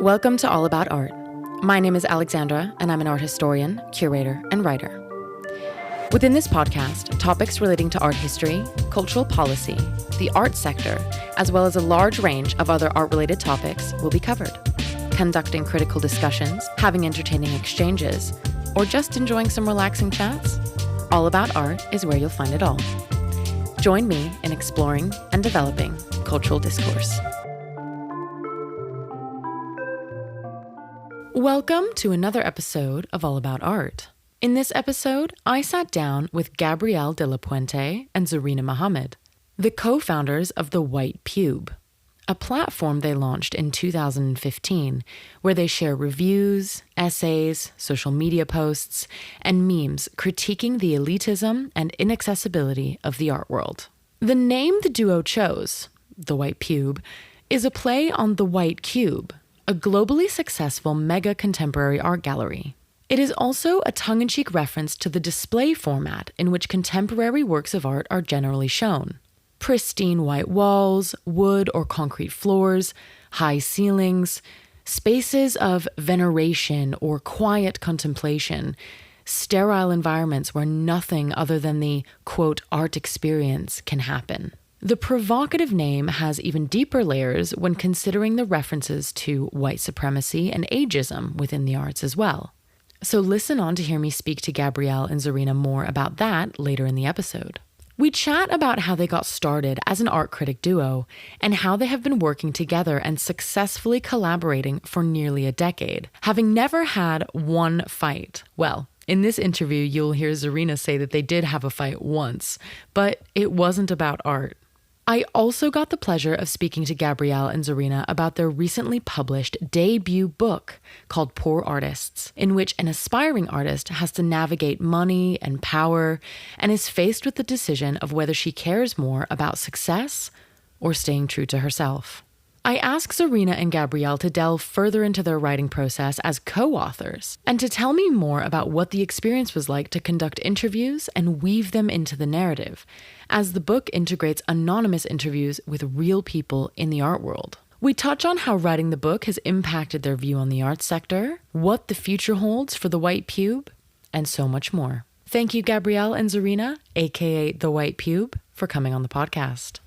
Welcome to All About Art. My name is Alexandra, and I'm an art historian, curator, and writer. Within this podcast, topics relating to art history, cultural policy, the art sector, as well as a large range of other art-related topics will be covered. Conducting critical discussions, having entertaining exchanges, or just enjoying some relaxing chats, All About Art is where you'll find it all. Join me in exploring and developing cultural discourse. Welcome to another episode of All About Art. In this episode, I sat down with Gabrielle de la Puente and Zarina Mohammed, the co-founders of the White Pube, a platform they launched in 2015 where they share reviews, essays, social media posts, and memes critiquing the elitism and inaccessibility of the art world. The name the duo chose, the White Pube, is a play on the White Cube, a globally successful mega contemporary art gallery. It is also a tongue-in-cheek reference to the display format in which contemporary works of art are generally shown. Pristine white walls, wood or concrete floors, high ceilings, spaces of veneration or quiet contemplation, sterile environments where nothing other than the, quote, art experience can happen. The provocative name has even deeper layers when considering the references to white supremacy and ageism within the arts as well. So listen on to hear me speak to Gabrielle and Zarina more about that later in the episode. We chat about how they got started as an art critic duo and how they have been working together and successfully collaborating for nearly a decade, having never had one fight. Well, in this interview, you'll hear Zarina say that they did have a fight once, but it wasn't about art. I also got the pleasure of speaking to Gabrielle and Zarina about their recently published debut book called Poor Artists, in which an aspiring artist has to navigate money and power and is faced with the decision of whether she cares more about success or staying true to herself. I asked Zarina and Gabrielle to delve further into their writing process as co-authors and to tell me more about what the experience was like to conduct interviews and weave them into the narrative, as the book integrates anonymous interviews with real people in the art world. We touch on how writing the book has impacted their view on the arts sector, what the future holds for the White Pube, and so much more. Thank you, Gabrielle and Zarina, aka the White Pube, for coming on the podcast.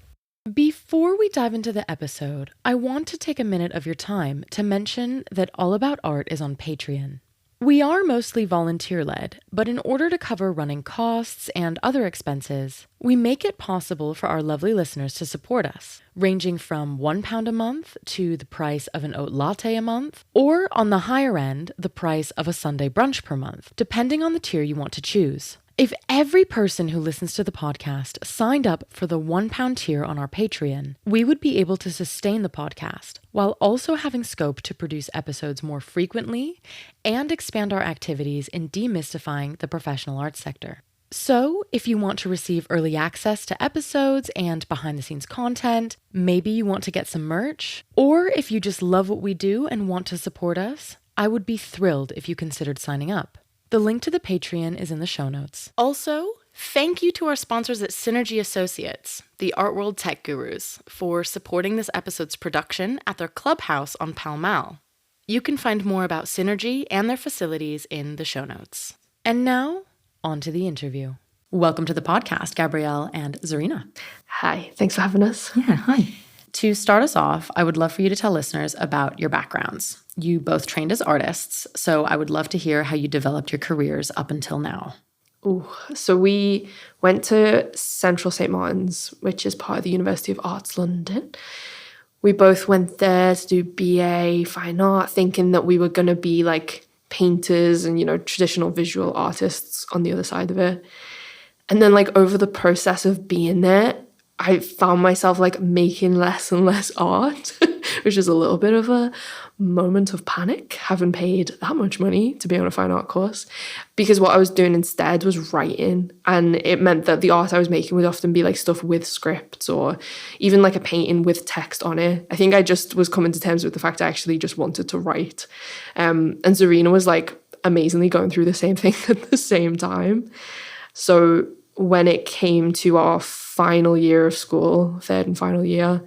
Before we dive into the episode, I want to take a minute of your time to mention that All About Art is on Patreon. We are mostly volunteer-led, but in order to cover running costs and other expenses, we make it possible for our lovely listeners to support us, ranging from £1 a month to the price of an oat latte a month, or on the higher end, the price of a Sunday brunch per month, depending on the tier you want to choose. If every person who listens to the podcast signed up for the £1 tier on our Patreon, we would be able to sustain the podcast while also having scope to produce episodes more frequently and expand our activities in demystifying the professional arts sector. So, if you want to receive early access to episodes and behind-the-scenes content, maybe you want to get some merch, or if you just love what we do and want to support us, I would be thrilled if you considered signing up. The link to the Patreon is in the show notes. Also, thank you to our sponsors at Synergy Associates, the art world tech gurus, for supporting this episode's production at their clubhouse on Pall Mall. You can find more about Synergy and their facilities in the show notes. And now, on to the interview. Welcome to the podcast, Gabrielle and Zarina. Hi, thanks for having us. Yeah, hi. To start us off, I would love for you to tell listeners about your backgrounds. You both trained as artists, so I would love to hear how you developed your careers up until now. So we went to Central St. Martin's, which is part of the University of Arts London. We both went there to do BA Fine Art, thinking that we were going to be like painters and, traditional visual artists on the other side of it. And then over the process of being there, I found myself making less and less art, which is a little bit of a moment of panic, having paid that much money to be on a fine art course, because what I was doing instead was writing, and it meant that the art I was making would often be stuff with scripts or even a painting with text on it. I think I just was coming to terms with the fact I actually just wanted to write. And Zarina was amazingly going through the same thing at the same time. So when it came to our final year of school, third and final year,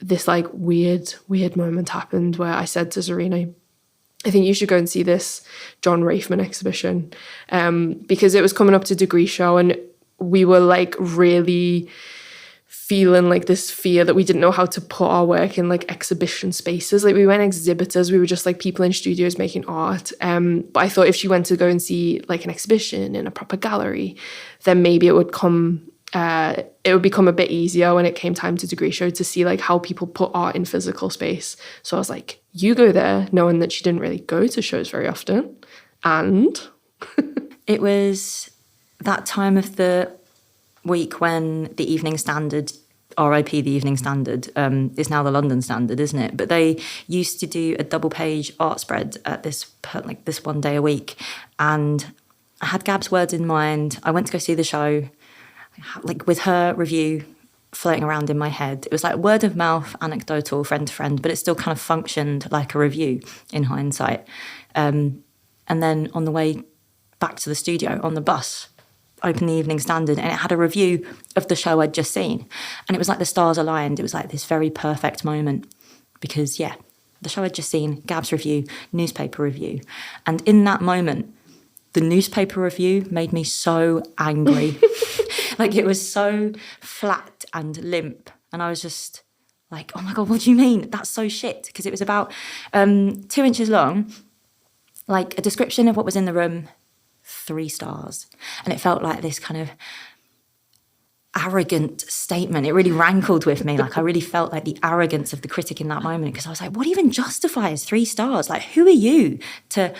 this like weird moment happened where I said to Zarina, I think you should go and see this John Rafeman exhibition, because it was coming up to degree show, and we were like really feeling like this fear that we didn't know how to put our work in like exhibition spaces. Like we weren't exhibitors, we were just like people in studios making art. But I thought if she went to go and see like an exhibition in a proper gallery, then maybe it would become a bit easier when it came time to degree show to see like how people put art in physical space. So I was like, you go there, knowing that she didn't really go to shows very often. And it was that time of the week when the Evening Standard, RIP the Evening Standard, is now the London Standard, isn't it? But they used to do a double-page art spread at this one day a week. And I had Gab's words in mind. I went to go see the show, like with her review floating around in my head. It was like word of mouth, anecdotal, friend to friend, but it still kind of functioned like a review in hindsight. And then on the way back to the studio on the bus, opened the Evening Standard, and it had a review of the show I'd just seen. And it was like the stars aligned. It was like this very perfect moment because, yeah, the show I'd just seen, Gab's review, newspaper review. And in that moment, the newspaper review made me so angry. Like it was so flat and limp. And I was just like, oh my God, what do you mean? That's so shit. Because it was about 2 inches long, like a description of what was in the room, 3 stars. And it felt like this kind of arrogant statement. It really rankled with me. Like I really felt like the arrogance of the critic in that moment, because I was like, what even justifies 3 stars? Like, who are you to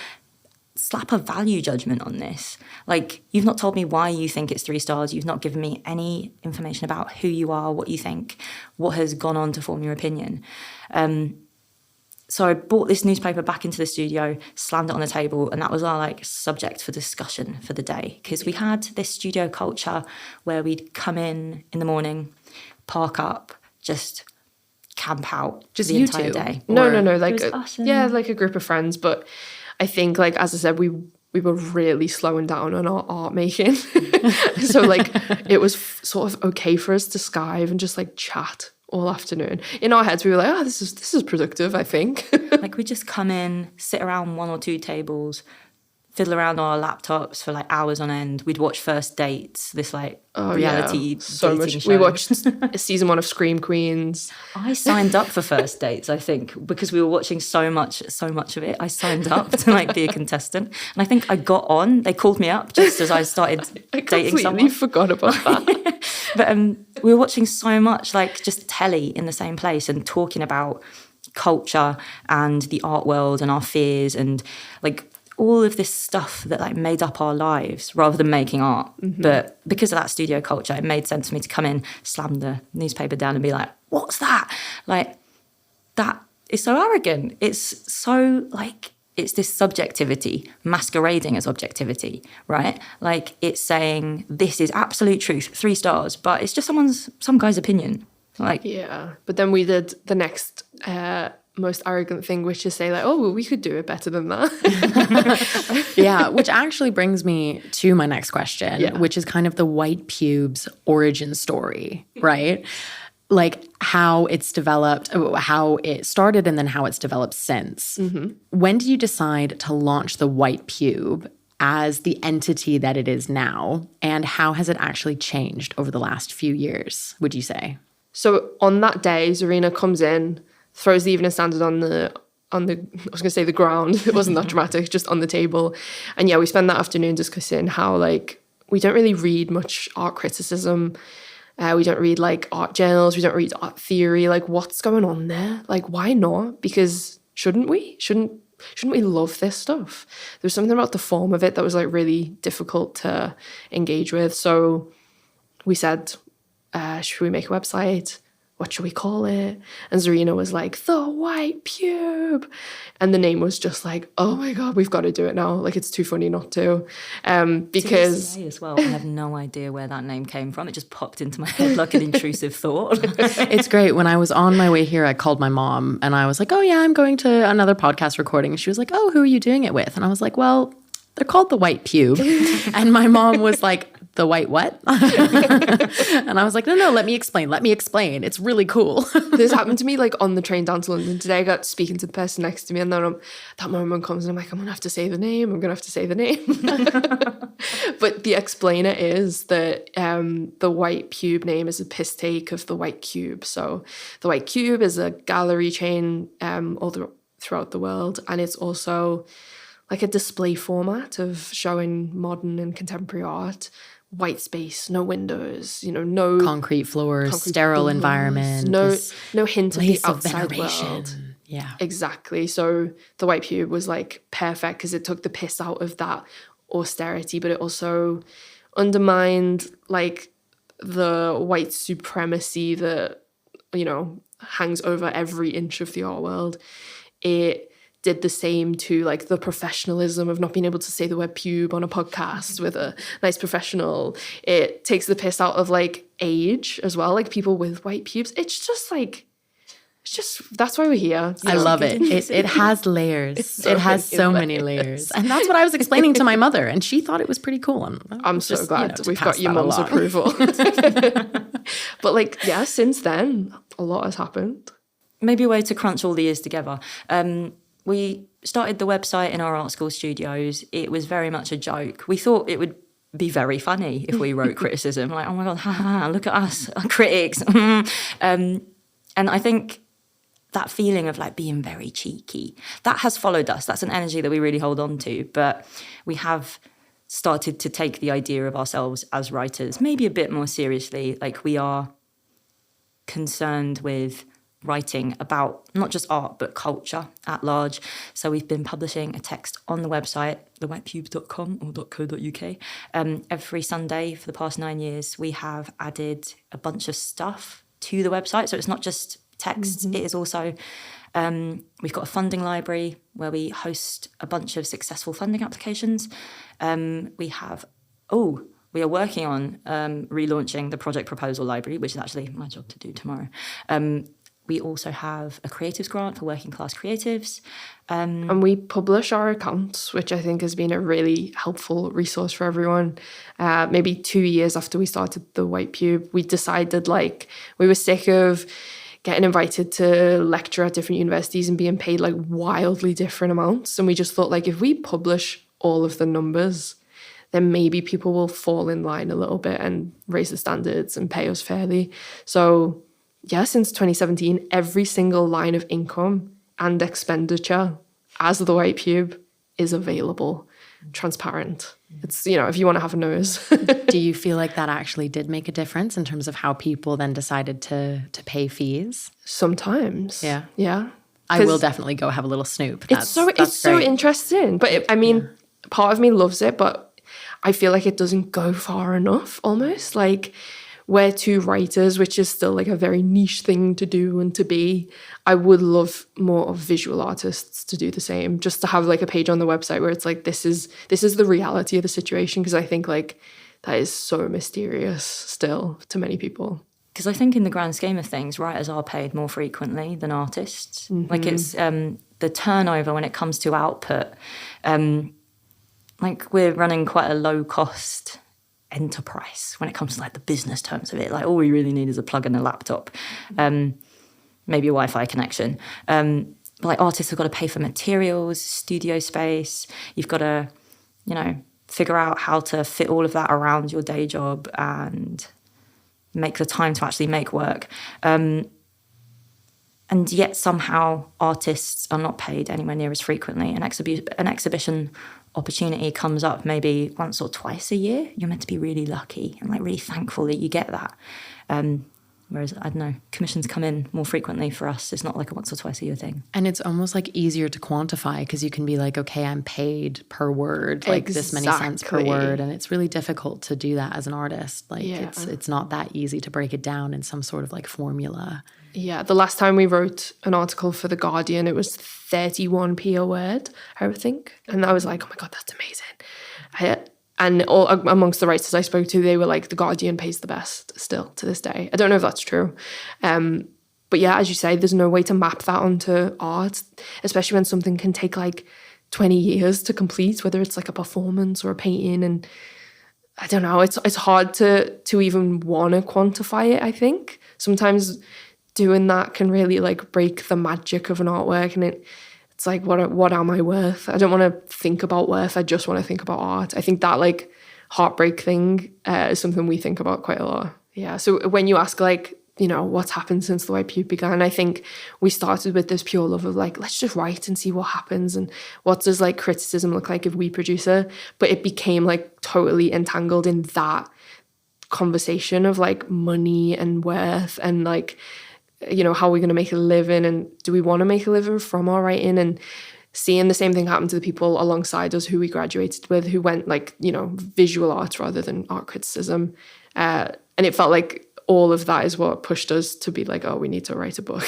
slap a value judgment on this? Like, you've not told me why you think it's 3 stars. You've not given me any information about who you are, what you think, what has gone on to form your opinion. So I brought this newspaper back into the studio, slammed it on the table, and that was our like subject for discussion for the day. Because we had this studio culture where we'd come in the morning, park up, just camp out just the entire day. No, like like a group of friends. But I think, like as I said, we were really slowing down on our art making. So like it was sort of okay for us to Skype and just like chat all afternoon. In our heads, we were like, oh, this is productive, I think. Like we just come in, sit around 1 or 2 tables, fiddle around on our laptops for like hours on end. We'd watch First Dates, this like reality so dating much. show. We watched season 1 of Scream Queens. I signed up for First Dates, I think, because we were watching so much of it. I signed up to like be a contestant, and I think I got on. They called me up just as I started dating someone. I completely forgot about that. But we were watching so much like just telly in the same place and talking about culture and the art world and our fears and like all of this stuff that like made up our lives rather than making art. Mm-hmm. But because of that studio culture, it made sense for me to come in, slam the newspaper down and be like, what's that? Like, that is so arrogant. It's so like, it's this subjectivity masquerading as objectivity, right? Like it's saying this is absolute truth, 3 stars, but it's just some guy's opinion. Like, yeah, but then we did the next most arrogant thing, which is say like, oh, well, we could do it better than that. Yeah, which actually brings me to my next question, which is kind of the White Pube's origin story, right? Like how it's developed, how it started, and then how it's developed since. Mm-hmm. When did you decide to launch the White Pube as the entity that it is now? And how has it actually changed over the last few years, would you say? So on that day, Zarina comes in, throws the Evening Standard on the I was going to say the ground. It wasn't that dramatic, just on the table. And yeah, we spend that afternoon discussing how like we don't really read much art criticism. We don't read like art journals. We don't read art theory. Like what's going on there? Like why not? Because shouldn't we? Shouldn't we love this stuff? There's something about the form of it that was like really difficult to engage with. So we said, should we make a website? What should we call it? And Zarina was like, the White Pube. And the name was just like, oh my God, we've got to do it now. Like, it's too funny not to. Because... as well, I have no idea where that name came from. It just popped into my head like an intrusive thought. It's great. When I was on my way here, I called my mom and I was like, oh yeah, I'm going to another podcast recording. And she was like, oh, who are you doing it with? And I was like, well, they're called the White Pube. And my mom was like, the white what? And I was like, no, let me explain. It's really cool. This happened to me like on the train down to London today. I got speaking to the person next to me, and then that moment comes and I'm like, I'm going to have to say the name. But the explainer is that the White Pube name is a piss take of the White Cube. So the White Cube is a gallery chain throughout the world, and it's also like a display format of showing modern and contemporary art. White space, no windows, no concrete floors, sterile environment, no hint of the outside veneration. World. Yeah, exactly. So the White Pube was like perfect because it took the piss out of that austerity, but it also undermined like the white supremacy that hangs over every inch of the art world. It did the same to like the professionalism of not being able to say the word pube on a podcast with a nice professional. It takes the piss out of like age as well, like people with white pubes. It's just that's why we're here. I love it. It has layers. It has so many layers. And that's what I was explaining to my mother, and she thought it was pretty cool. And I'm so glad we've got your mum's approval. But like, yeah, since then, a lot has happened. Maybe a way to crunch all the years together. We started the website in our art school studios. It was very much a joke. We thought it would be very funny if we wrote criticism. Like, oh my God, look at us, critics. And I think that feeling of like being very cheeky, that has followed us. That's an energy that we really hold on to. But we have started to take the idea of ourselves as writers maybe a bit more seriously. Like, we are concerned with writing about not just art but culture at large. So we've been publishing a text on the website, thewhitepube.com or .co.uk. Every Sunday for the past 9 years, we have added a bunch of stuff to the website. So it's not just text, it is also, we've got a funding library where we host a bunch of successful funding applications. We are working on relaunching the project proposal library, which is actually my job to do tomorrow. We also have a creatives grant for working class creatives. And we publish our accounts, which I think has been a really helpful resource for everyone. Maybe 2 years after we started the White Pube, we decided like we were sick of getting invited to lecture at different universities and being paid like wildly different amounts. And we just thought like if we publish all of the numbers, then maybe people will fall in line a little bit and raise the standards and pay us fairly. So yeah, since 2017, every single line of income and expenditure as the White Pube is available, transparent. It's, if you want to have a nose. Do you feel like that actually did make a difference in terms of how people then decided to pay fees? Sometimes. Yeah. Yeah. I will definitely go have a little snoop. It's so interesting. But part of me loves it, but I feel like it doesn't go far enough almost. Like, we're two writers, which is still like a very niche thing to do and to be. I would love more of visual artists to do the same, just to have like a page on the website where it's like, this is the reality of the situation. Because I think like that is so mysterious still to many people. Because I think in the grand scheme of things, writers are paid more frequently than artists. Like it's the turnover when it comes to output. Like we're running quite a low cost enterprise when it comes to like the business terms of it. Like all we really need is a plug and a laptop, maybe a Wi-Fi connection. Like artists have got to pay for materials, studio space. You've got to, figure out how to fit all of that around your day job and make the time to actually make work. And yet somehow artists are not paid anywhere near as frequently. An exhibition opportunity comes up maybe once or twice a year. You're meant to be really lucky and like really thankful that you get that. Whereas, I don't know, commissions come in more frequently for us. It's not like a once or twice a year thing. And it's almost like easier to quantify because you can be like, okay, I'm paid per word, like this many cents per word. And it's really difficult to do that as an artist. Like it's not that easy to break it down in some sort of like formula. Yeah, the last time we wrote an article for The Guardian, it was 31p a word, I think. And I was like, oh my God, that's amazing. And all amongst the writers I spoke to, they were like, The Guardian pays the best still to this day. I don't know if that's true. But yeah, as you say, there's no way to map that onto art, especially when something can take like 20 years to complete, whether it's like a performance or a painting. And I don't know, it's hard to even want to quantify it, I think. Sometimes doing that can really like break the magic of an artwork, and it's like, what am I worth? I don't want to think about worth. I just want to think about art. I think that like heartbreak thing is something we think about quite a lot. Yeah. So when you ask like, you know, what's happened since the White Pube began, I think we started with this pure love of like, let's just write and see what happens, and what does like criticism look like if we produce it. But it became like totally entangled in that conversation of like money and worth, and like, you know, how are we going to make a living, and do we want to make a living from our writing? And seeing the same thing happen to the people alongside us who we graduated with, who went like, you know, visual arts rather than art criticism. And it felt like all of that is what pushed us to be like, oh, we need to write a book.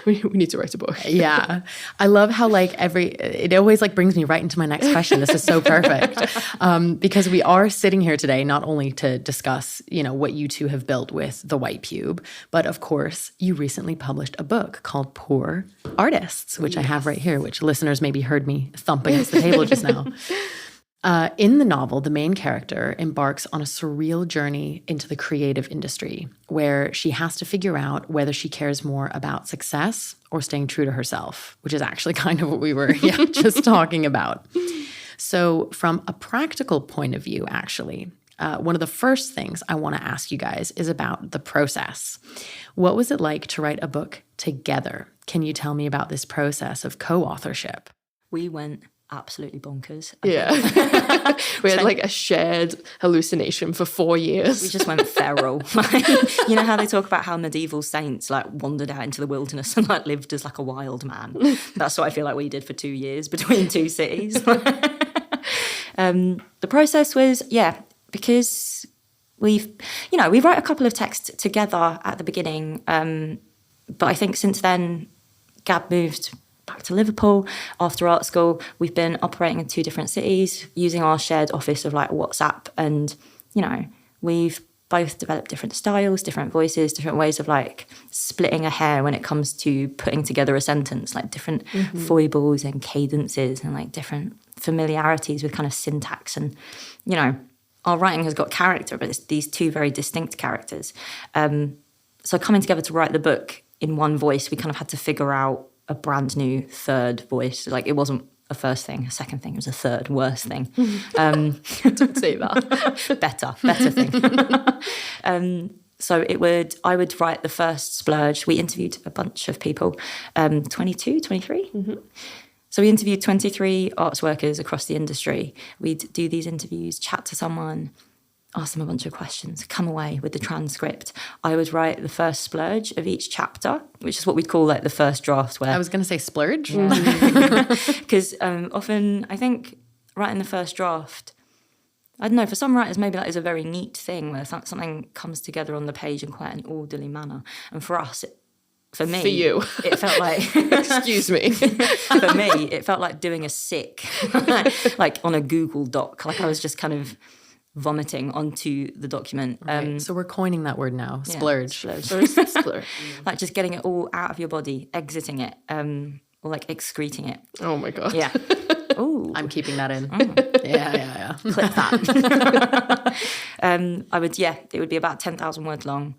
we need to write a book. Yeah. I love how like it always like brings me right into my next question. This is so perfect. Because we are sitting here today, not only to discuss, you know, what you two have built with the White Pube, but of course you recently published a book called Poor Artists, which I have right here, which listeners maybe heard me thump against the table just now. In the novel, the main character embarks on a surreal journey into the creative industry, where she has to figure out whether she cares more about success or staying true to herself, which is actually kind of what we were just talking about. So from a practical point of view, actually, one of the first things I want to ask you guys is about the process. What was it like to write a book together? Can you tell me about this process of co-authorship? We went absolutely bonkers. Yeah. We had like a shared hallucination for 4 years. We just went feral. You know how they talk about how medieval saints like wandered out into the wilderness and like lived as like a wild man? That's what I feel like we did for 2 years between two cities. The process was, because we wrote a couple of texts together at the beginning, but I think since then Gab moved back to Liverpool after art school. We've been operating in 2 different cities using our shared office of like WhatsApp, and you know, we've both developed different styles, different voices, different ways of like splitting a hair when it comes to putting together a sentence, like different foibles and cadences and like different familiarities with kind of syntax. And you know, our writing has got character, but it's these 2 very distinct characters. So coming together to write the book in one voice, we kind of had to figure out a brand new third voice. Like it wasn't a first thing, a second thing, it was a third worse thing. Don't say that. better thing. So I would write the first splurge. We interviewed a bunch of people, 22, 23. Mm-hmm. So we interviewed 23 arts workers across the industry. We'd do these interviews, chat to someone, ask them a bunch of questions, come away with the transcript. I would write the first splurge of each chapter, which is what we'd call like the first draft. Where I was going to say splurge. Because often I think writing the first draft, I don't know, for some writers maybe that is a very neat thing where something comes together on the page in quite an orderly manner. And for us, for me, for you, it felt like excuse me. For me, it felt like doing a sick, like on a Google Doc. Like I was just kind of vomiting onto the document. Right. So we're coining that word now, splurge. Splurge. Like just getting it all out of your body, exiting it, or like excreting it. Oh my God. Yeah. Ooh. I'm keeping that in. Yeah. Clip that. It would be about 10,000 words long.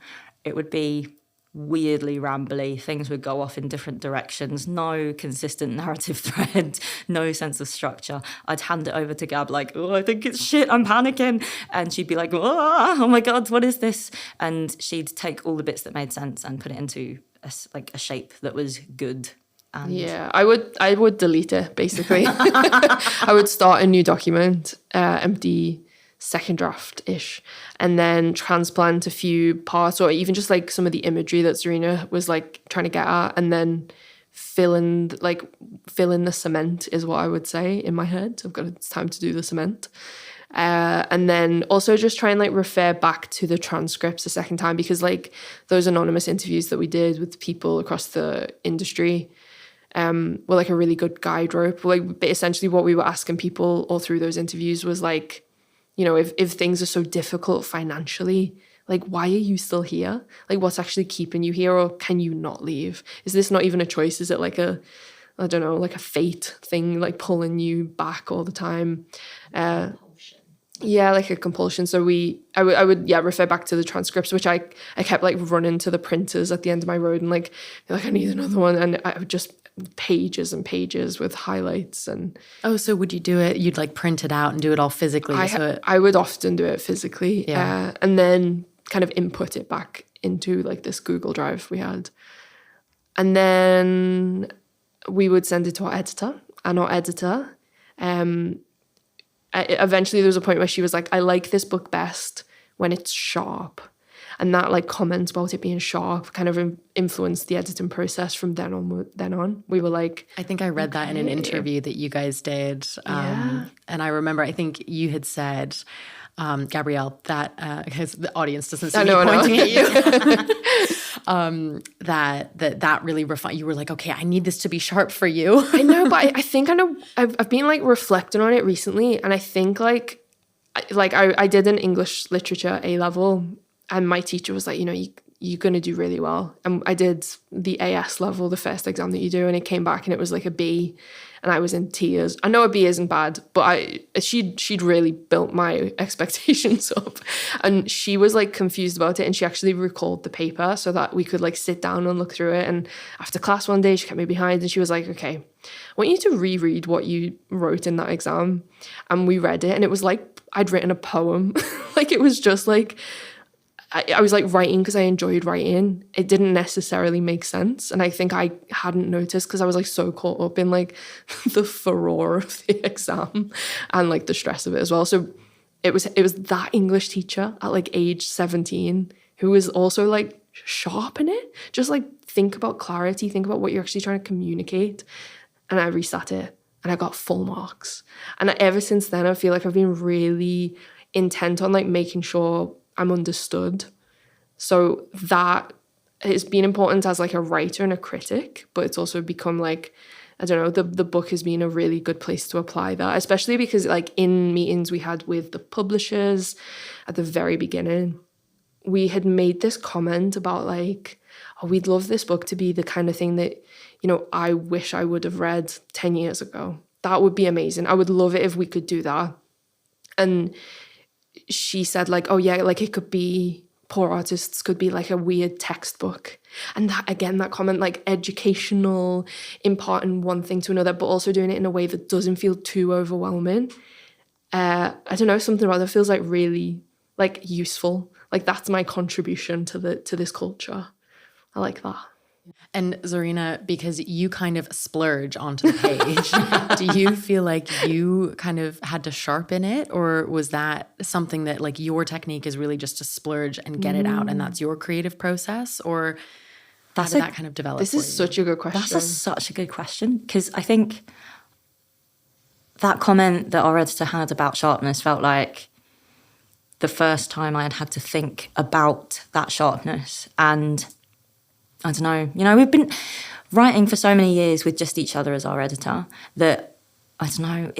It would be weirdly rambly. Things would go off in different directions. No consistent narrative thread. No sense of structure. I'd hand it over to Gab like, oh, I think it's shit. I'm panicking. And she'd be like, oh my God, what is this? And she'd take all the bits that made sense and put it into a shape that was good. And yeah, I would delete it, basically. I would start a new document, empty second draft-ish, and then transplant a few parts, or even just like some of the imagery that Zarina was like trying to get at, and then fill in the cement is what I would say in my head. It's time to do the cement. And then also just try and like refer back to the transcripts a second time, because like those anonymous interviews that we did with people across the industry were like a really good guide rope. Like essentially what we were asking people all through those interviews was like, you know, if things are so difficult financially, like, why are you still here? Like, what's actually keeping you here? Or can you not leave? Is this not even a choice? Is it like a fate thing, like pulling you back all the time? Yeah, like a compulsion. So I would refer back to the transcripts, which I kept like running to the printers at the end of my road and like I need another one, and I would just pages and pages with highlights. And Oh, so would you do it? You'd like print it out and do it all physically? I would often do it physically, and then kind of input it back into like this Google Drive we had, and then we would send it to our editor, and our editor. Eventually there was a point where she was like, I like this book best when it's sharp. And that like comment about it being sharp kind of influenced the editing process from then on. We were like... I think I read that in an interview that you guys did. And I remember, I think you had said, Gabrielle, that, because the audience doesn't see me pointing at you, that really refined. You were like, okay, I need this to be sharp for you. I know, but I think I know, I've been like reflecting on it recently, and I think like I did an English literature A-level, and my teacher was like, you're going to do really well. And I did the AS level, the first exam that you do, and it came back and it was like a B, and I was in tears. I know a B isn't bad, but she'd really built my expectations up. And she was like confused about it, and she actually recalled the paper so that we could like sit down and look through it. And after class one day, she kept me behind and she was like, okay, I want you to reread what you wrote in that exam. And we read it, and it was like I'd written a poem. Like it was just like... I was like writing because I enjoyed writing. It didn't necessarily make sense. And I think I hadn't noticed because I was like so caught up in like the furore of the exam and like the stress of it as well. So it was that English teacher at like age 17 who was also like sharp in it. Just like think about clarity, think about what you're actually trying to communicate. And I resat it and I got full marks. And ever since then, I feel like I've been really intent on like making sure I'm understood. So that has been important as like a writer and a critic, but it's also become like, I don't know, the book has been a really good place to apply that, especially because like in meetings we had with the publishers at the very beginning, we had made this comment about like, oh, we'd love this book to be the kind of thing that, I wish I would have read 10 years ago. That would be amazing. I would love it if we could do that. And she said like, oh yeah, like it could be, Poor Artists could be like a weird textbook. And that, again, that comment, like educational, imparting one thing to another, but also doing it in a way that doesn't feel too overwhelming. I don't know, something about that feels like really like useful. Like that's my contribution to this culture. I like that. And Zarina, because you kind of splurge onto the page, do you feel like you kind of had to sharpen it, or was that something that like your technique is really just to splurge and get it out, and that's your creative process, or how did that kind of develop? This is such a good question. That's such a good question, because I think that comment that our editor had about sharpness felt like the first time I had to think about that sharpness. And I don't know, we've been writing for so many years with just each other as our editor that, I don't know,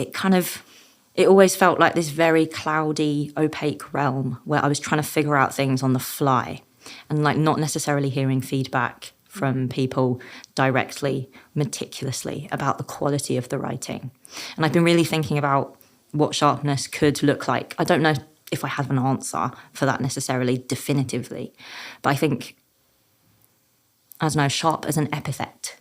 it always felt like this very cloudy, opaque realm where I was trying to figure out things on the fly and like not necessarily hearing feedback from people directly, meticulously about the quality of the writing. And I've been really thinking about what sharpness could look like. I don't know if I have an answer for that necessarily definitively, but I think, I don't know, sharp as an epithet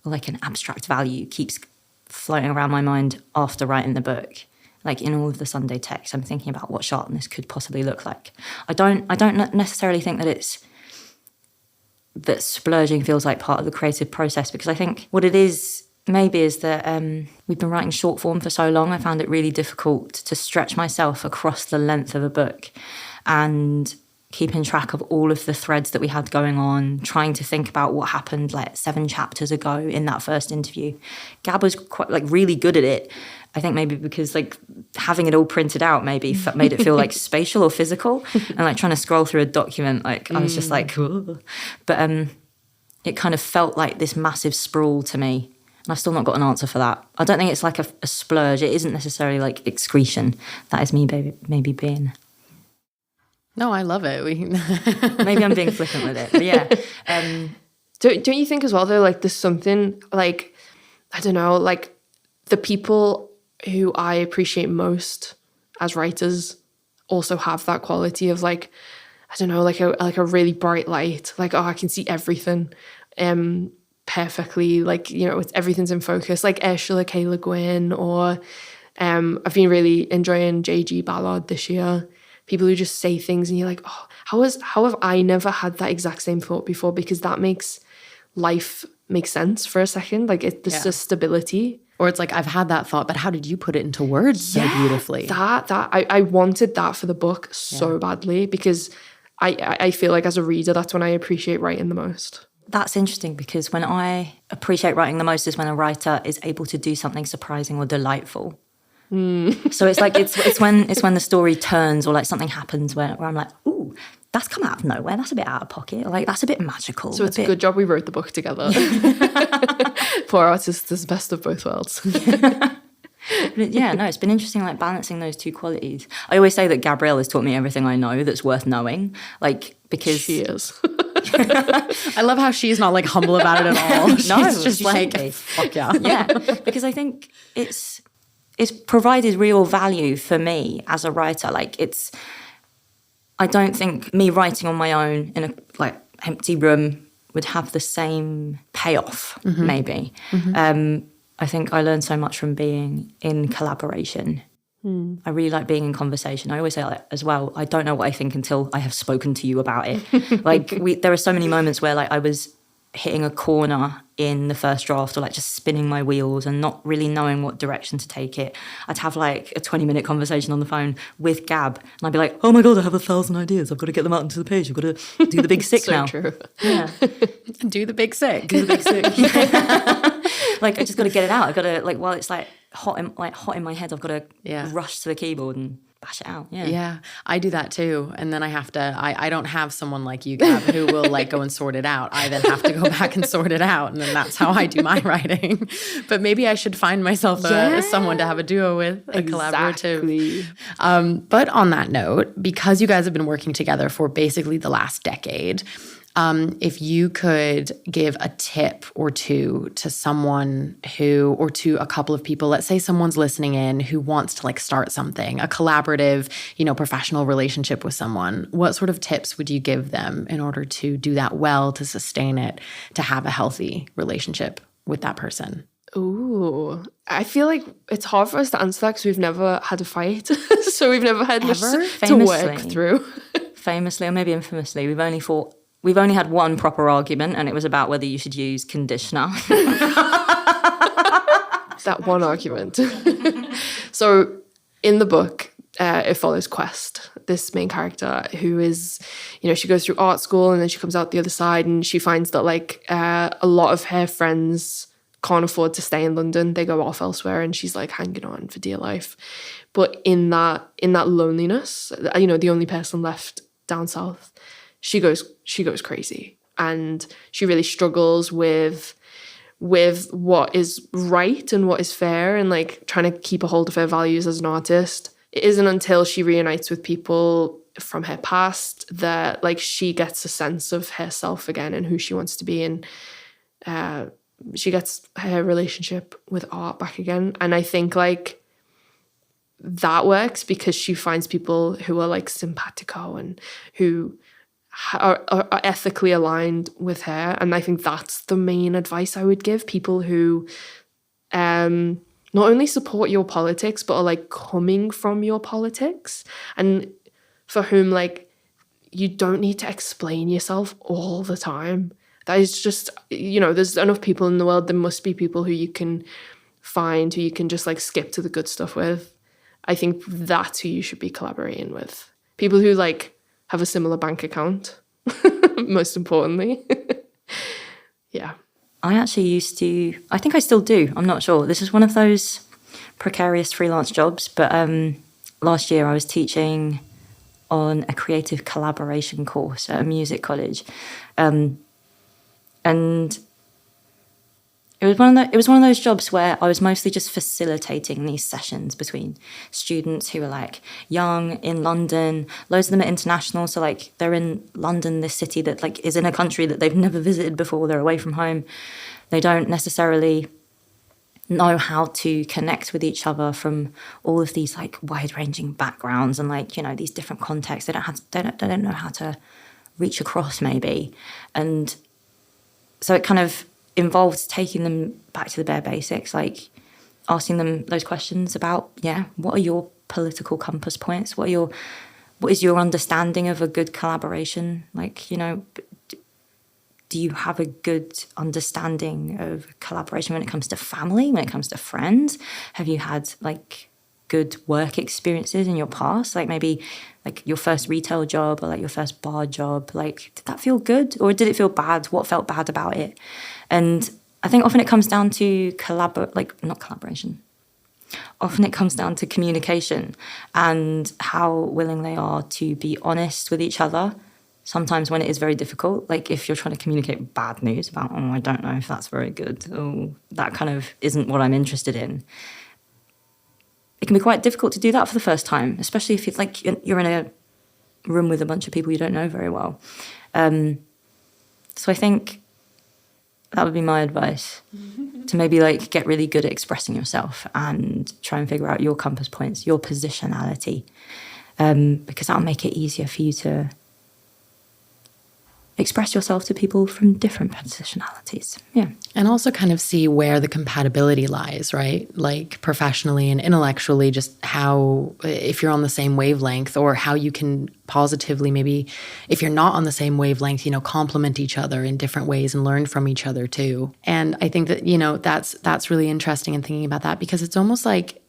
or like an abstract value keeps floating around my mind after writing the book. Like in all of the Sunday texts, I'm thinking about what sharpness could possibly look like. I don't necessarily think that splurging feels like part of the creative process, because I think what it is maybe is that we've been writing short form for so long. I found it really difficult to stretch myself across the length of a book and keeping track of all of the threads that we had going on, trying to think about what happened like 7 chapters ago in that first interview. Gab was quite like really good at it. I think maybe because like having it all printed out maybe made it feel like spatial or physical, and like trying to scroll through a document, like I was just like, ugh. But it kind of felt like this massive sprawl to me. And I've still not got an answer for that. I don't think it's like a splurge. It isn't necessarily like excretion. That is me maybe being... No, I love it. Maybe I'm being flippant with it, but yeah. Don't you think as well, though, like there's something like, I don't know, like the people who I appreciate most as writers also have that quality of like, I don't know, like a really bright light. Like, oh, I can see everything perfectly. Like, you know, everything's in focus. Like Ursula K. Le Guin, or I've been really enjoying J.G. Ballard this year. People who just say things and you're like, oh, how have I never had that exact same thought before? Because that makes life make sense for a second. Like there's a stability. Or it's like, I've had that thought, but how did you put it into words so beautifully? I wanted that for the book so badly, because I feel like as a reader, that's when I appreciate writing the most. That's interesting, because when I appreciate writing the most is when a writer is able to do something surprising or delightful. So it's like it's when the story turns, or like something happens where I'm like, ooh, that's come out of nowhere. That's a bit out of pocket. Like that's a bit magical. So it's a good job we wrote the book together. Poor artist is best of both worlds. Yeah, no, it's been interesting, like balancing those two qualities. I always say that Gabrielle has taught me everything I know that's worth knowing, like because she is. I love how she's not like humble about it at all. She's just like, fuck yeah. Yeah, because I think it's provided real value for me as a writer. Like I don't think me writing on my own in a like empty room would have the same payoff, maybe. I think I learned so much from being in collaboration. I really like being in conversation. I always say that as well. I don't know what I think until I have spoken to you about it. Like there are so many moments where like I was hitting a corner in the first draft, or like just spinning my wheels and not really knowing what direction to take it. I'd have like a 20-minute conversation on the phone with Gab, and I'd be like, oh my God, I have 1,000 ideas. I've got to get them out into the page. I've got to do the big sick so now. True. Yeah. Do the big sick. Do the big sick. Like I just got to get it out. I've got to, like, while it's like hot in my head, I've got to rush to the keyboard and bash it out. Yeah, I do that too. And then I have to, I don't have someone like you, Gab, who will like go and sort it out. I then have to go back and sort it out. And then that's how I do my writing. But maybe I should find myself someone to have a duo with, a collaborative. But on that note, because you guys have been working together for basically the last decade, if you could give a tip or two to someone who, or to a couple of people, let's say someone's listening in who wants to like start something, a collaborative, professional relationship with someone, what sort of tips would you give them in order to do that well, to sustain it, to have a healthy relationship with that person? Ooh, I feel like it's hard for us to answer that because we've never had a fight. So we've never had much to work through. Famously, or maybe infamously, we've only had one proper argument, and it was about whether you should use conditioner. That one argument. So in the book, it follows Quest, this main character who is, she goes through art school and then she comes out the other side, and she finds that like a lot of her friends can't afford to stay in London. They go off elsewhere, and she's like hanging on for dear life. But in that loneliness, the only person left down south, she goes crazy, and she really struggles with what is right and what is fair, and like trying to keep a hold of her values as an artist. It isn't until she reunites with people from her past that like she gets a sense of herself again and who she wants to be, and she gets her relationship with art back again. And I think like that works because she finds people who are like simpatico and who are ethically aligned with her. And I think that's the main advice I would give people who not only support your politics, but are like coming from your politics, and for whom like you don't need to explain yourself all the time. That is just, there's enough people in the world. There must be people who you can find, who you can just like skip to the good stuff with. I think that's who you should be collaborating with. People who like have a similar bank account, most importantly. Yeah. I actually I think I still do, I'm not sure. This is one of those precarious freelance jobs, but last year I was teaching on a creative collaboration course at a music college. And it was one of those jobs where I was mostly just facilitating these sessions between students who are like young in London. Loads of them are international, so like they're in London, this city that like is in a country that they've never visited before. They're away from home. They don't necessarily know how to connect with each other from all of these like wide-ranging backgrounds and like, you know, these different contexts. They don't know how to reach across maybe. And so it kind of involves taking them back to the bare basics, like asking them those questions about, what are your political compass points? What is your understanding of a good collaboration? Like, you know, do you have a good understanding of collaboration when it comes to family, when it comes to friends? Have you had like good work experiences in your past? Like maybe like your first retail job or like your first bar job, like did that feel good or did it feel bad? What felt bad about it? And I think often it comes down to Often it comes down to communication and how willing they are to be honest with each other. Sometimes when it is very difficult, like if you're trying to communicate bad news about, I don't know if that's very good, that kind of isn't what I'm interested in. It can be quite difficult to do that for the first time, especially if you're in a room with a bunch of people you don't know very well. So I think that would be my advice, to maybe like get really good at expressing yourself and try and figure out your compass points, your positionality, because that'll make it easier for you to express yourself to people from different positionalities. Yeah. And also kind of see where the compatibility lies, right? Like professionally and intellectually, just how, if you're on the same wavelength, or how you can positively, maybe if you're not on the same wavelength, you know, complement each other in different ways and learn from each other too. And I think that, you know, that's really interesting in thinking about that, because it's almost like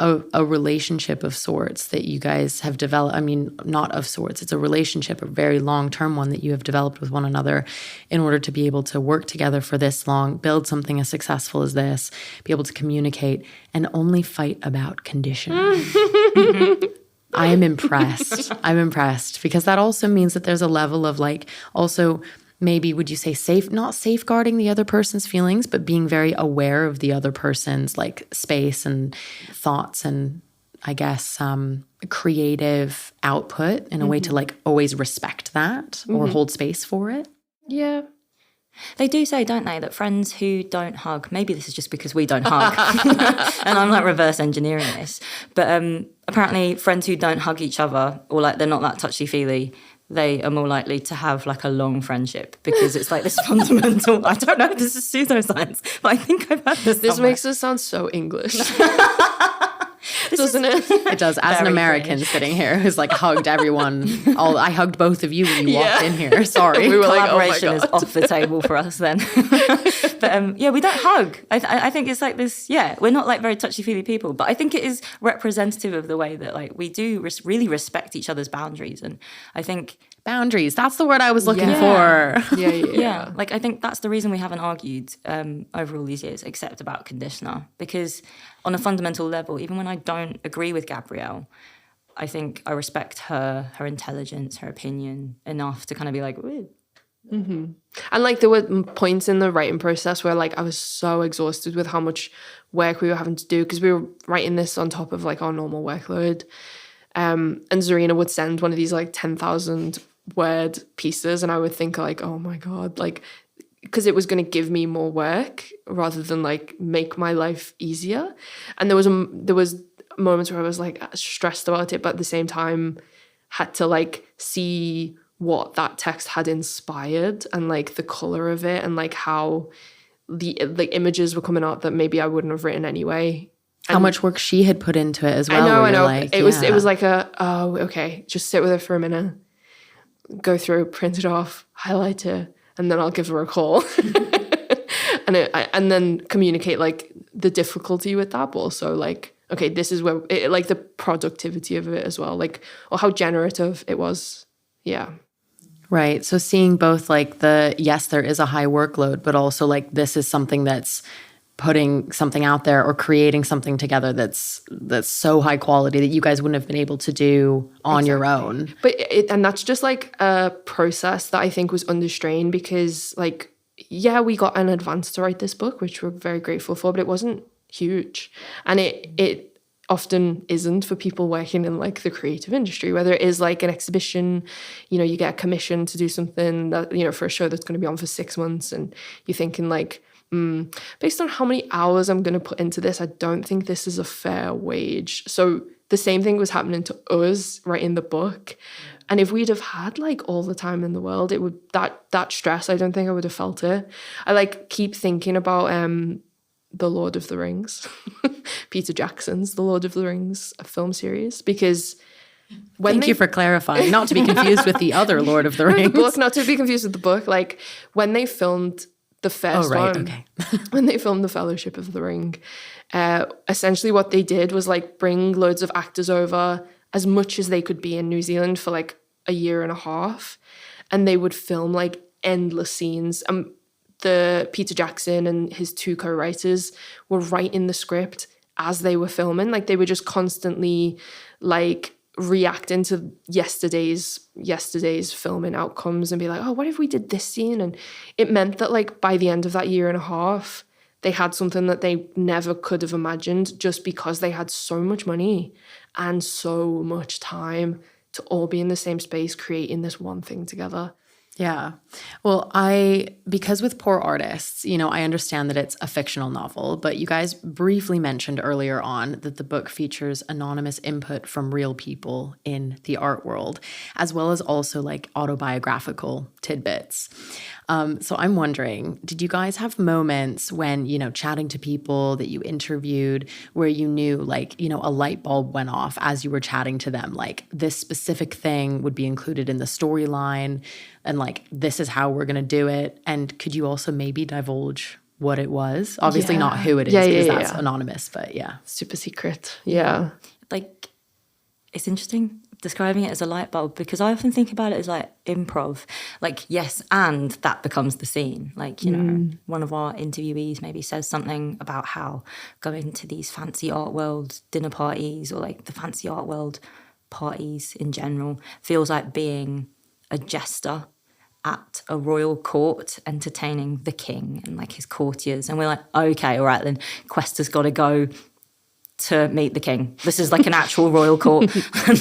a relationship of sorts that you guys have developed. I mean, not of sorts. It's a relationship, a very long-term one that you have developed with one another in order to be able to work together for this long, build something as successful as this, be able to communicate, and only fight about conditions. I am impressed. I'm impressed, because that also means that there's a level of like, also maybe, would you say not safeguarding the other person's feelings, but being very aware of the other person's like space and thoughts and I guess creative output in a way to like always respect that or hold space for it. Yeah. They do say, don't they, that friends who don't hug, maybe this is just because we don't hug, and I'm like reverse engineering this, but apparently friends who don't hug each other, or like they're not that touchy-feely, they are more likely to have like a long friendship, because it's like this fundamental, I don't know if this is pseudoscience, but I think I've heard this somewhere. Makes us sound so English. Doesn't it? It does. As an American British sitting here who's like hugged everyone. I hugged both of you when you walked in here. Sorry. We were Collaboration like, oh my God. is off the table for us then. But we don't hug. I think it's like this, we're not like very touchy-feely people, but I think it is representative of the way that like we do really respect each other's boundaries. And I think boundaries, that's the word I was looking for. Yeah. Like I think that's the reason we haven't argued over all these years, except about conditioner, because on a fundamental level, even when I don't agree with Gabrielle, I think I respect her intelligence, her opinion enough to kind of be like, ooh. Mm-hmm. And like there were points in the writing process where like I was so exhausted with how much work we were having to do, because we were writing this on top of like our normal workload. And Zarina would send one of these like 10,000 word pieces, and I would think like, oh my God, like, because it was going to give me more work rather than like make my life easier. And there was moments where I was like stressed about it, but at the same time had to like see what that text had inspired and like the color of it and like how the like images were coming out that maybe I wouldn't have written anyway. And how much work she had put into it as well. I know. Like, it was like okay, just sit with it for a minute, go through, print it off, highlight it, and then I'll give her a call. and then communicate like the difficulty with that, but also like, okay, this is where it, like the productivity of it as well, like, or how generative it was. Yeah. Right. So seeing both like yes, there is a high workload, but also like this is something that's putting something out there or creating something together that's so high quality that you guys wouldn't have been able to do on your own. But and that's just like a process that I think was under strain, because like, yeah, we got an advance to write this book, which we're very grateful for, but it wasn't huge. And it often isn't for people working in like the creative industry, whether it is like an exhibition, you know, you get a commission to do something that, you know, for a show that's going to be on for 6 months, and you're thinking like, based on how many hours I'm going to put into this, I don't think this is a fair wage. So the same thing was happening to us writing the book. And if we'd have had like all the time in the world, it would, that stress, I don't think I would have felt it. I like keep thinking about The Lord of the Rings, Peter Jackson's The Lord of the Rings film series, because Thank you for clarifying, not to be confused with the other Lord of the Rings. The book, not to be confused with the book. Like when they filmed the first one, okay. when they filmed The Fellowship of the Ring, essentially what they did was like bring loads of actors over as much as they could be in New Zealand for like a year and a half, and they would film like endless scenes. The Peter Jackson and his 2 co-writers were writing the script as they were filming. Like they were just constantly like reacting to yesterday's filming outcomes and be like, oh, what if we did this scene? And it meant that like by the end of that year and a half, they had something that they never could have imagined, just because they had so much money and so much time to all be in the same space creating this one thing together. Yeah. Well, because with Poor Artists, you know, I understand that it's a fictional novel, but you guys briefly mentioned earlier on that the book features anonymous input from real people in the art world, as well as also like autobiographical tidbits. So I'm wondering, did you guys have moments when, you know, chatting to people that you interviewed where you knew like, you know, a light bulb went off as you were chatting to them, like this specific thing would be included in the storyline and like this is how we're going to do it? And could you also maybe divulge what it was? Obviously not who it is, because that's anonymous, but yeah. Super secret. Yeah. Like, it's interesting describing it as a light bulb, because I often think about it as like improv. Like, yes, and that becomes the scene. Like, you know, one of our interviewees maybe says something about how going to these fancy art world dinner parties, or like the fancy art world parties in general, feels like being a jester at a royal court entertaining the king and like his courtiers. And we're like, okay, all right, then Quest has got to go to meet the king. This is like an actual royal court. And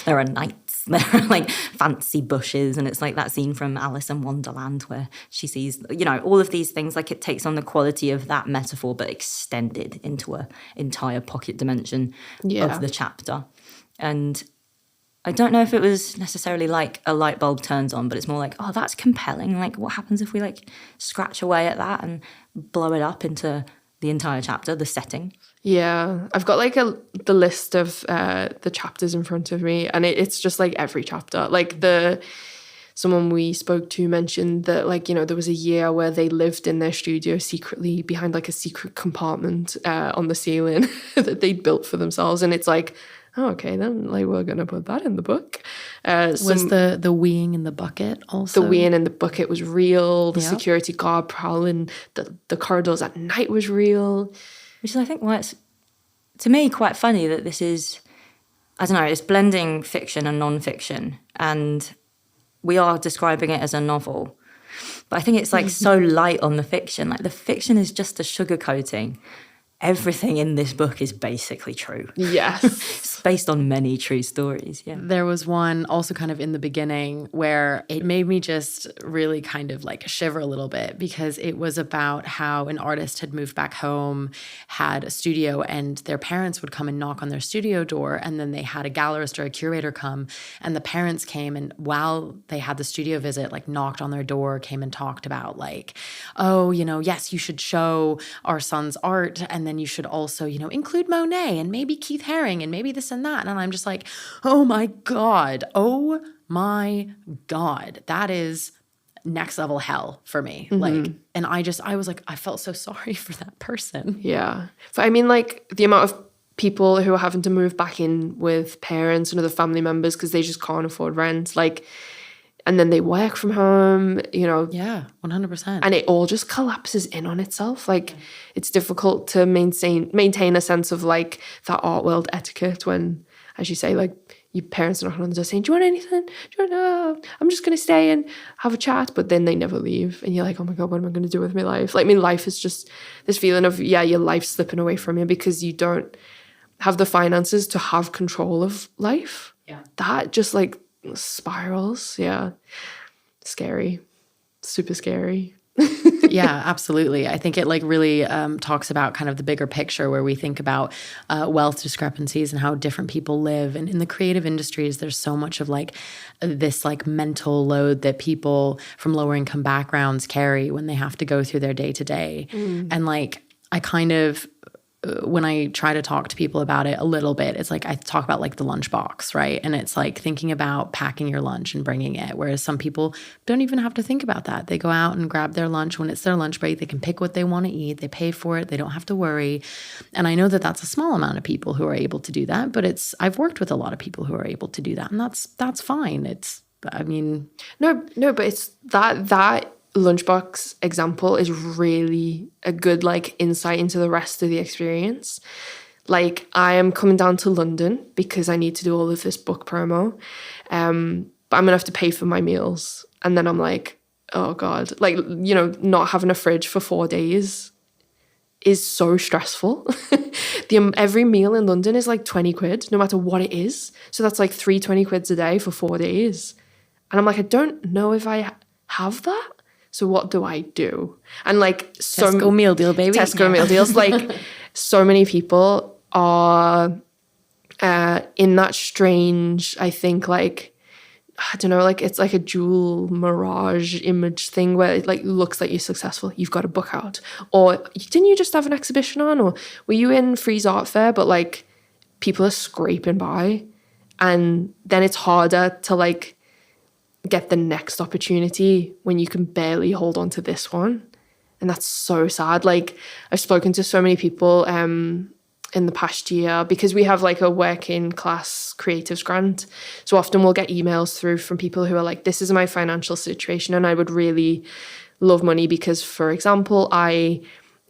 there are knights, there are like fancy bushes, and it's like that scene from Alice in Wonderland where she sees, you know, all of these things. Like it takes on the quality of that metaphor but extended into an entire pocket dimension of the chapter. And I don't know if it was necessarily like a light bulb turns on, but it's more like, oh, that's compelling. Like, what happens if we like scratch away at that and blow it up into the entire chapter, the setting? Yeah, I've got like the list of the chapters in front of me, and it's just like every chapter. Like someone we spoke to mentioned that, like, you know, there was a year where they lived in their studio secretly behind like a secret compartment on the ceiling that they'd built for themselves, and it's like, oh, okay, then like we're gonna put that in the book. Was the weeing in the bucket also? The weeing in the bucket was real. The security guard prowling the corridors at night was real. Which is, I think, why it's, to me, quite funny that this is, I don't know, it's blending fiction and non-fiction, and we are describing it as a novel. But I think it's like so light on the fiction. Like the fiction is just a sugarcoating. Everything in this book is basically true. Yes. It's based on many true stories, yeah. There was one also kind of in the beginning where it made me just really kind of like shiver a little bit, because it was about how an artist had moved back home, had a studio, and their parents would come and knock on their studio door, and then they had a gallerist or a curator come, and the parents came and while they had the studio visit, like knocked on their door, came and talked about like, oh, you know, yes, you should show our son's art, and then you should also, you know, include Monet and maybe Keith Haring and maybe this and that. And I'm just like, oh my God, that is next level hell for me. Like, and I was like, I felt so sorry for that person. Yeah. But I mean, like the amount of people who are having to move back in with parents and other family members because they just can't afford rent. Like, and then they work from home, you know. Yeah, 100%. And it all just collapses in on itself. Like, it's difficult to maintain a sense of, like, that art world etiquette when, as you say, like, your parents are knocking on the door saying, do you want anything? I'm just going to stay and have a chat. But then they never leave. And you're like, oh, my God, what am I going to do with my life? Like, I mean, life is just this feeling of, yeah, your life's slipping away from you because you don't have the finances to have control of life. Yeah. That just like spirals. Yeah. Scary. Super scary. Yeah, absolutely. I think it like really talks about kind of the bigger picture where we think about wealth discrepancies and how different people live. And in the creative industries, there's so much of like this like mental load that people from lower income backgrounds carry when they have to go through their day to day. And like I kind of, when I try to talk to people about it a little bit, it's like I talk about like the lunchbox, right? And it's like thinking about packing your lunch and bringing it, whereas some people don't even have to think about that. They go out and grab their lunch when it's their lunch break. They can pick what they want to eat. They pay for it. They don't have to worry. And I know that that's a small amount of people who are able to do that, but I've worked with a lot of people who are able to do that, and that's fine. No, but it's that lunchbox example is really a good like insight into the rest of the experience. Like I am coming down to London because I need to do all of this book promo, but I'm gonna have to pay for my meals, and then I'm like, oh god, like, you know, not having a fridge for 4 days is so stressful. Every meal in London is like 20 quid no matter what it is, so that's like 320 quids a day for 4 days, and I'm like, I don't know if I have that. So what do I do? And like Tesco meal deal, baby. Tesco meal deals. Like so many people are in that strange, I think like, I don't know, like it's like a dual mirage image thing where it like looks like you're successful. You've got a book out. Or didn't you just have an exhibition on? Or were you in Frieze Art Fair? But like people are scraping by. And then it's harder to like get the next opportunity when you can barely hold on to this one. And that's so sad. Like I've spoken to so many people in the past year because we have like a working class creatives grant. So often we'll get emails through from people who are like, this is my financial situation and I would really love money because, for example, I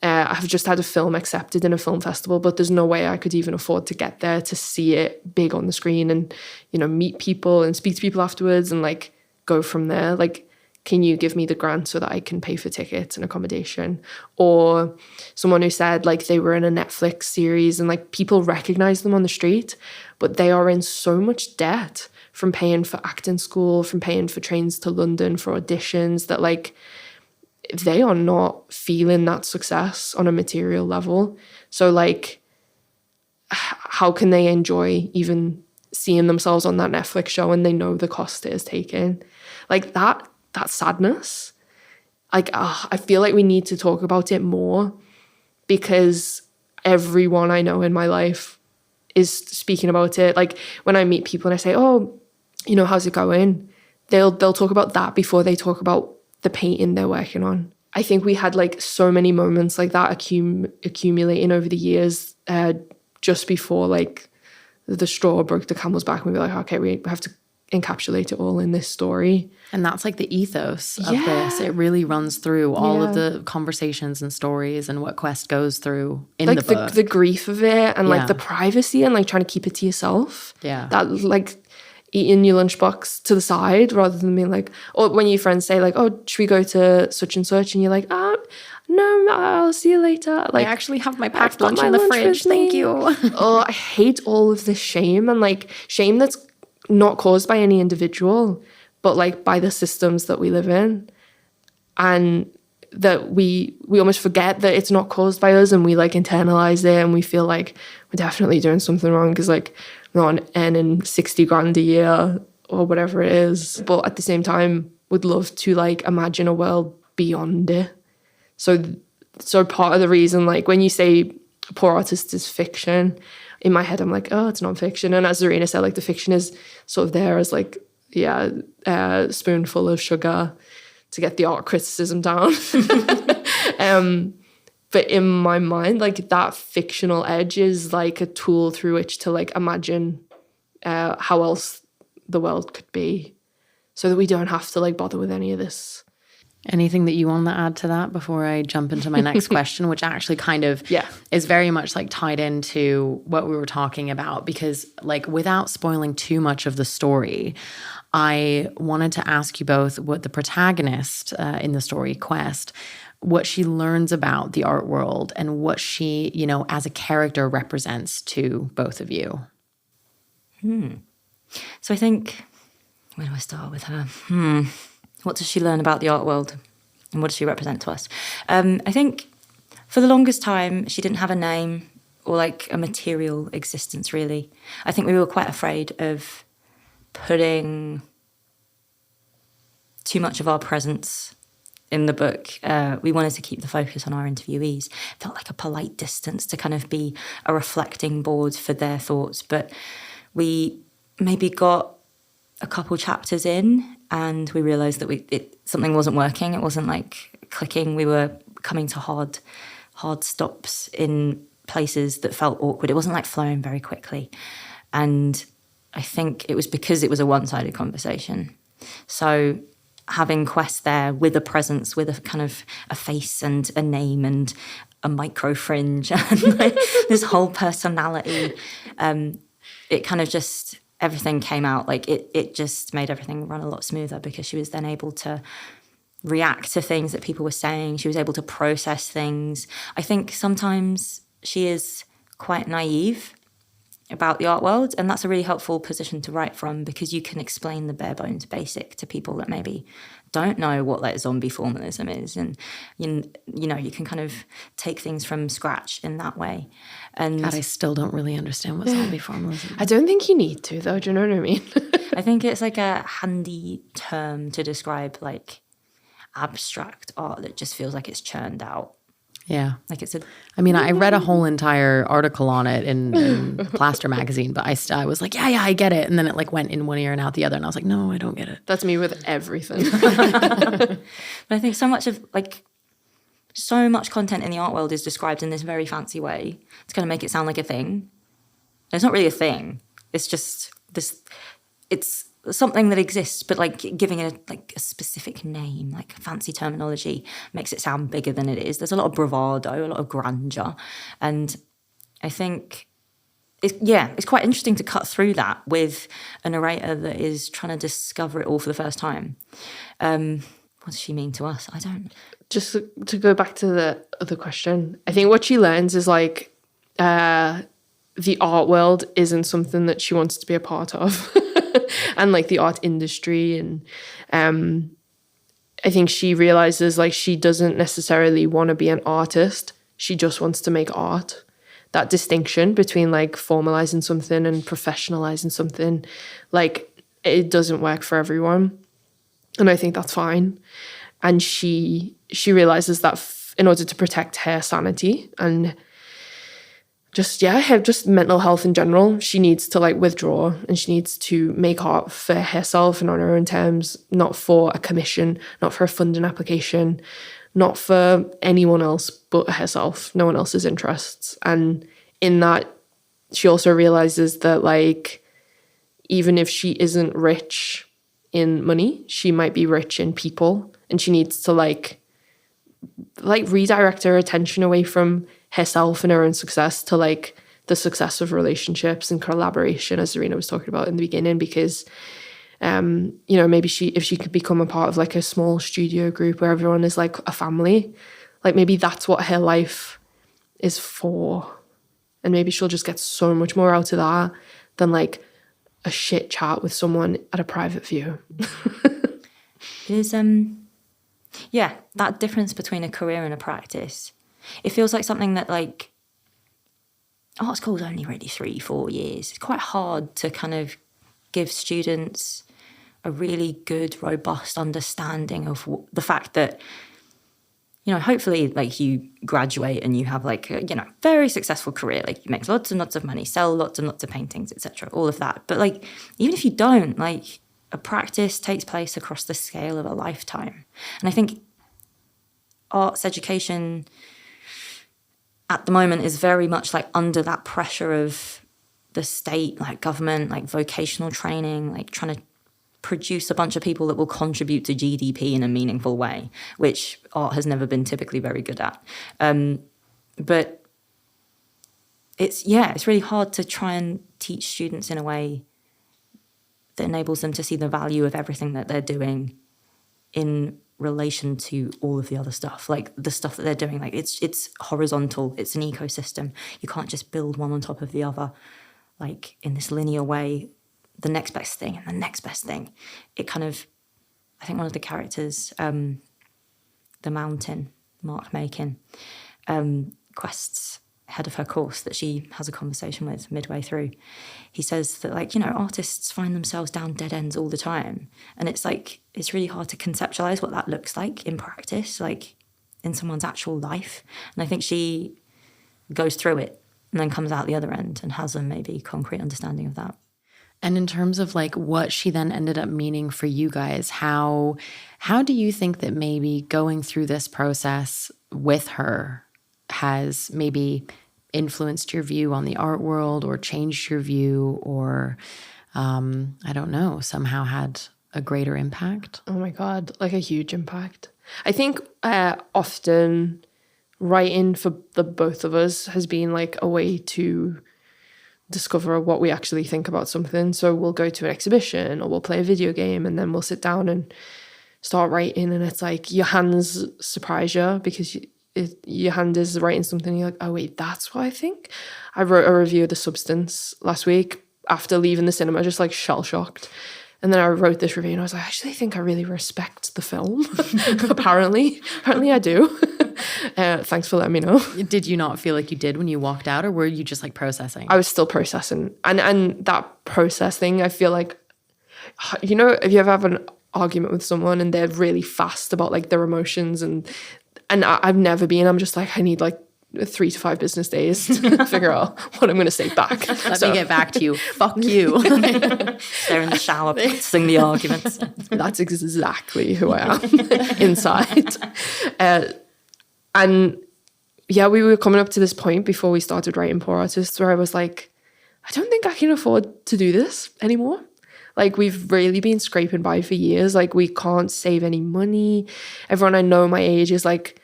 have just had a film accepted in a film festival, but there's no way I could even afford to get there to see it big on the screen and, you know, meet people and speak to people afterwards and like go from there. Like, can you give me the grant so that I can pay for tickets and accommodation? Or someone who said like they were in a Netflix series and like people recognize them on the street, but they are in so much debt from paying for acting school, from paying for trains to London for auditions, that like they are not feeling that success on a material level. So like, how can they enjoy even seeing themselves on that Netflix show and they know the cost it is taking? Like that sadness, like I feel like we need to talk about it more because everyone I know in my life is speaking about it. Like when I meet people and I say, oh, you know, how's it going? They'll talk about that before they talk about the painting they're working on. I think we had like so many moments like that accumulating over the years just before like the straw broke the camel's back and we were like, okay, we have to encapsulate it all in this story. And that's like the ethos of this. It really runs through all of the conversations and stories and what Quest goes through in like the book. The grief of it and like the privacy and like trying to keep it to yourself. Yeah. That like eating your lunchbox to the side rather than being like, or when your friends say like, oh, should we go to such and such? And you're like, no, I'll see you later. Like, I actually have my packed lunch in the fridge. Thank you. Oh, I hate all of this shame and like shame that's not caused by any individual, but like by the systems that we live in. And that we almost forget that it's not caused by us and we like internalize it and we feel like we're definitely doing something wrong because like we're not earning 60 grand a year or whatever it is. But at the same time, would love to like imagine a world beyond it. So part of the reason, like when you say Poor Artist is fiction, in my head I'm like, oh, it's non-fiction. And as Zarina said, like the fiction is sort of there as like, a spoonful of sugar to get the art criticism down. But in my mind, like that fictional edge is like a tool through which to like imagine how else the world could be so that we don't have to like bother with any of this. Anything that you want to add to that before I jump into my next question, which actually kind of is very much like tied into what we were talking about, because like without spoiling too much of the story, I wanted to ask you both what the protagonist in the story, Quest, what she learns about the art world and what she, as a character represents to both of you. So I think, where do I start with her? What does she learn about the art world and what does she represent to us? I think for the longest time, she didn't have a name or like a material existence, really. I think we were quite afraid of putting too much of our presence in the book. We wanted to keep the focus on our interviewees. It felt like a polite distance to kind of be a reflecting board for their thoughts. But we maybe got a couple chapters in and we realised that something wasn't working. It wasn't like clicking. We were coming to hard stops in places that felt awkward. It wasn't like flowing very quickly. And I think it was because it was a one-sided conversation. So having Quest there with a presence, with a kind of a face and a name and a micro fringe and like this whole personality, it kind of just, everything came out. Like it just made everything run a lot smoother because she was then able to react to things that people were saying. She was able to process things. I think sometimes she is quite naive about the art world, and that's a really helpful position to write from because you can explain the bare bones basic to people that maybe don't know what like zombie formalism is, and you know you can kind of take things from scratch in that way. And God, I still don't really understand what zombie formalism is. I don't think you need to, though. Do you know what I mean? I think it's like a handy term to describe like abstract art that just feels like it's churned out. Yeah. Like it's I read a whole entire article on it in Plaster magazine, but I was like, yeah, I get it. And then it like went in one ear and out the other. And I was like, no, I don't get it. That's me with everything. But I think so much content in the art world is described in this very fancy way. It's going to make it sound like a thing. It's not really a thing. It's just this, it's something that exists, but like giving it a specific name, like fancy terminology, makes it sound bigger than it is. There's a lot of bravado, a lot of grandeur, and I think it's quite interesting to cut through that with a narrator that is trying to discover it all for the first time. What does she mean to us? I don't. Just to go back to the other question, I think what she learns is like the art world isn't something that she wants to be a part of. And like the art industry, and I think she realizes like she doesn't necessarily want to be an artist. She just wants to make art. That distinction between like formalizing something and professionalizing something, like it doesn't work for everyone, and I think that's fine. And she realizes that in order to protect her sanity and just mental health in general, she needs to like withdraw, and she needs to make art for herself and on her own terms, not for a commission, not for a funding application, not for anyone else but herself, no one else's interests. And in that, she also realizes that like, even if she isn't rich in money, she might be rich in people, and she needs to like redirect her attention away from herself and her own success to like the success of relationships and collaboration, as Zarina was talking about in the beginning, because maybe if she could become a part of like a small studio group where everyone is like a family, like maybe that's what her life is for, and maybe she'll just get so much more out of that than like a shit chat with someone at a private view. There's that difference between a career and a practice. It feels like something that like art school's only really 3-4 years. It's quite hard to kind of give students a really good, robust understanding of the fact that, hopefully like you graduate and you have like a, very successful career, like you make lots and lots of money, sell lots and lots of paintings, etc., all of that. But like, even if you don't, like a practice takes place across the scale of a lifetime. And I think arts education at the moment is very much like under that pressure of the state, like government, like vocational training, like trying to produce a bunch of people that will contribute to GDP in a meaningful way, which art has never been typically very good at. But it's really hard to try and teach students in a way that enables them to see the value of everything that they're doing in relation to all of the other stuff, like the stuff that they're doing. Like it's horizontal, it's an ecosystem. You can't just build one on top of the other, like in this linear way, the next best thing and the next best thing. It kind of, I think one of the characters, the mountain, Mark Makin, Quest's head of her course that she has a conversation with midway through, he says that, like, you know, artists find themselves down dead ends all the time. And it's like, it's really hard to conceptualize what that looks like in practice, like in someone's actual life. And I think she goes through it and then comes out the other end and has a maybe concrete understanding of that. And in terms of like what she then ended up meaning for you guys, how do you think that maybe going through this process with her has maybe influenced your view on the art world or changed your view or, I don't know, somehow had a greater impact? Oh my God, like a huge impact. I think often writing for the both of us has been like a way to discover what we actually think about something. So we'll go to an exhibition or we'll play a video game and then we'll sit down and start writing, and it's like your hands surprise you because your hand is writing something and you're like, oh wait, that's what I think. I wrote a review of The Substance last week after leaving the cinema, just like shell-shocked. And then I wrote this review and I was like, I actually think I really respect the film. Apparently I do. Thanks for letting me know. Did you not feel like you did when you walked out, or were you just like processing? I was still processing. And that process thing, I feel like, you know, if you ever have an argument with someone and they're really fast about like their emotions and I've never been, I'm just like, I need like 3 to 5 business days to figure out what I'm going to say back. Let me get back to you. Fuck you. They're in the shower practicing the arguments. That's exactly who I am inside. And yeah, we were coming up to this point before we started writing Poor Artists where I was like, I don't think I can afford to do this anymore. Like, we've really been scraping by for years. Like, we can't save any money. Everyone I know my age is like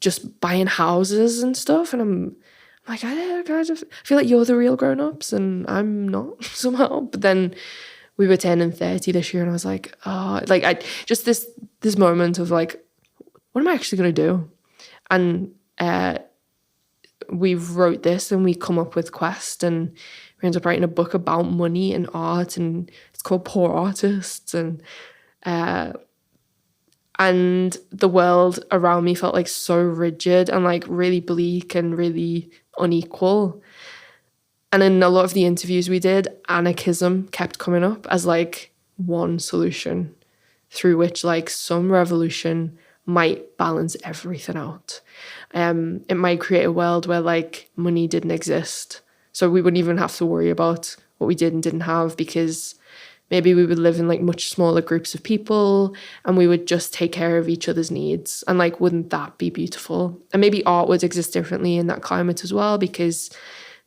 just buying houses and stuff. And I'm like, I just feel like you're the real grown-ups and I'm not somehow. But then we were 10 and 30 this year and I was like, oh, like I just this moment of like, what am I actually going to do? And we wrote this and we come up with Quest and we ended up writing a book about money and art, and it's called Poor Artists. And the world around me felt like so rigid and like really bleak and really unequal. And in a lot of the interviews we did, anarchism kept coming up as like one solution through which like some revolution might balance everything out. It might create a world where like money didn't exist. So we wouldn't even have to worry about what we did and didn't have, because maybe we would live in like much smaller groups of people and we would just take care of each other's needs. And like, wouldn't that be beautiful? And maybe art would exist differently in that climate as well, because